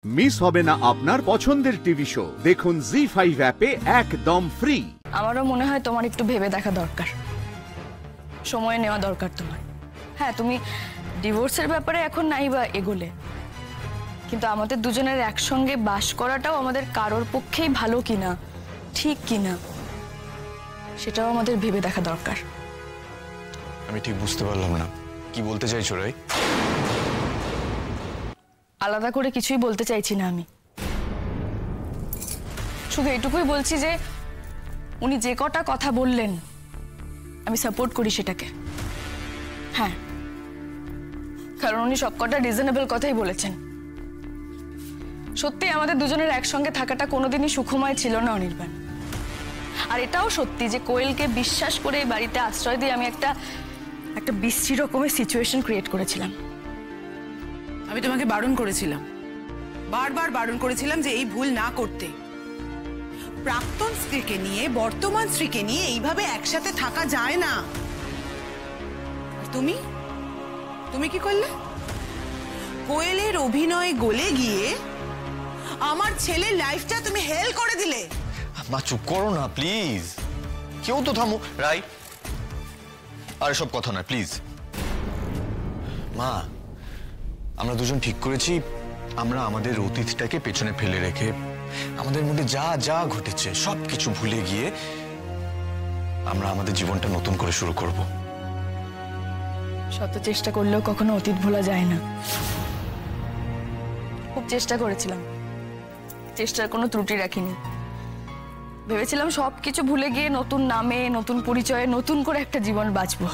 Miss হবে না আপনার পছন্দের টিভি শো। দেখুন জি5 অ্যাপে একদম ফ্রি। আমারও মনে হয় তোমার একটু ভেবে দেখা দরকার, সময় নেওয়া দরকার তোমার। হ্যাঁ, তুমি ডিভোর্সের ব্যাপারে এখন নাই বা এগোলে, কিন্তু আমাদের দুজনের একসঙ্গে বাস করাটাও আমাদের কারোর পক্ষেই ভালো কিনা, ঠিক কিনা, সেটাও আমাদের ভেবে দেখা দরকার। আমি ঠিক বুঝতে পারলাম না কি বলতে চাইছো রাই। আলাদা করে কিছুই বলতে চাইছি না, আমি শুধু এটুকুই বলছি যে উনি যে কটা কথা বললেন আমি সাপোর্ট করি সেটাকে। হ্যাঁ, কারণ উনি সব কটা রিজনেবল কথাই বলেছেন। সত্যি আমাদের দুজনের একসঙ্গে থাকাটা কোনোদিনই সুখময় ছিল না অনির্বাণ। আর এটাও সত্যি যে কোয়েলকে বিশ্বাস করে এই বাড়িতে আশ্রয় দিয়ে আমি একটা বিশ্রী রকমের সিচুয়েশন ক্রিয়েট করেছিলাম। আমি তোমাকে বারণ করেছিলাম, বারবার বারণ করেছিলাম যে এই ভুল না করতে। প্রাক্তন স্ত্রীকে নিয়ে বর্তমান স্ত্রীকে নিয়ে এইভাবে একসাথে থাকা যায় না। তুমি তুমি কি করলে? কোয়েলের অভিনয় গলে গিয়ে আমার ছেলের লাইফটা তুমি হেল করে দিলে। মা চুপ করো না প্লিজ, কেউ তো থামো। রাই, আর সব কথা না প্লিজ। মা, আমরা দুজন ঠিক করেছি আমরা আমাদের অতীতটাকে পেছনে ফেলে রেখে আমাদের মধ্যে যা যা ঘটেছে সবকিছু ভুলে গিয়ে আমরা আমাদের জীবনটা নতুন করে শুরু করব। শত চেষ্টা করলেও কখনো অতীত ভোলা যায় না। খুব চেষ্টা করেছিলাম, চেষ্টার কোনো ত্রুটি রাখিনি। ভেবেছিলাম সবকিছু ভুলে গিয়ে নতুন নামে, নতুন পরিচয়ে, নতুন করে একটা জীবন বাঁচবো।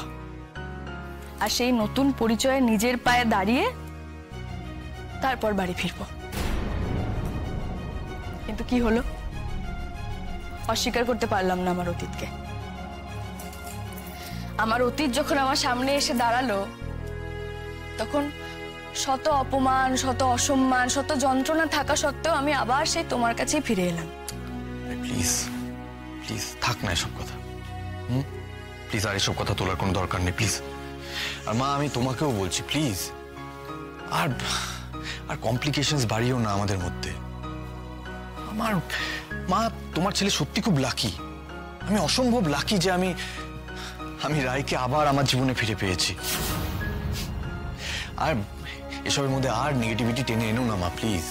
আর সেই নতুন পরিচয়ে নিজের পায়ে দাঁড়িয়ে তারপর বাড়ি ফিরবো। কিন্তু কি হলো? অস্বীকার করতে পারলাম না আমার অতীতকে। আমার অতীত যখন আমার সামনে এসে দাঁড়ালো, তখন শত অপমান, শত অসম্মান, শত যন্ত্রণা থাকা সত্ত্বেও আমি আবার সেই তোমার কাছেই ফিরে এলাম। প্লিজ প্লিজ থাক না এসব কথা। প্লিজ আর এসব কথা তোলার কোনো দরকার নেই প্লিজ। আর মা, আমি তোমাকেও বলছি প্লিজ আর আর কমপ্লিকেশনস বাড়িও না আমাদের মধ্যে। আমার মা, তোমার ছেলে সত্যি খুব লাকি। আমি অসম্ভব লাকি যে আমি রায়কে আবার আমার জীবনে ফিরে পেয়েছি। আর এসবের মধ্যে আর নেগেটিভিটি টেনে এনো না মা প্লিজ।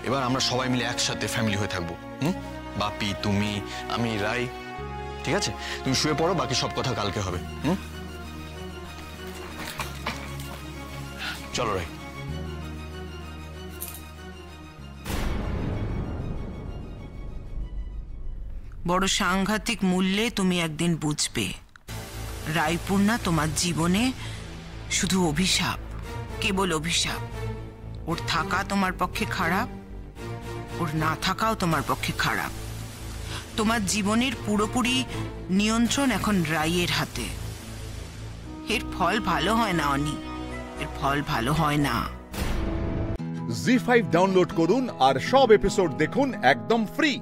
এবার আমরা সবাই মিলে একসাথে ফ্যামিলি হয়ে থাকবো। বাপি, তুমি, আমি, রাই, ঠিক আছে? তুমি শুয়ে পড়ো, বাকি সব কথা কালকে হবে। চলো রাই। বড় সাংঘাতিক মূল্যে তুমি একদিন বুঝবে রায়পূর্ণা তোমার জীবনে শুধু অভিশাপ, কেবল অভিশাপ। ওর থাকা তোমার পক্ষে খারাপ, ওর না থাকাও তোমার পক্ষে খারাপ। তোমার জীবনের পুরোপুরি নিয়ন্ত্রণ এখন রাইয়ের হাতে। এর ফল ভালো হয় না অনি, এর ফল ভালো হয় না। জি5 ডাউনলোড করুন আর সব এপিসোড দেখুন একদম ফ্রি।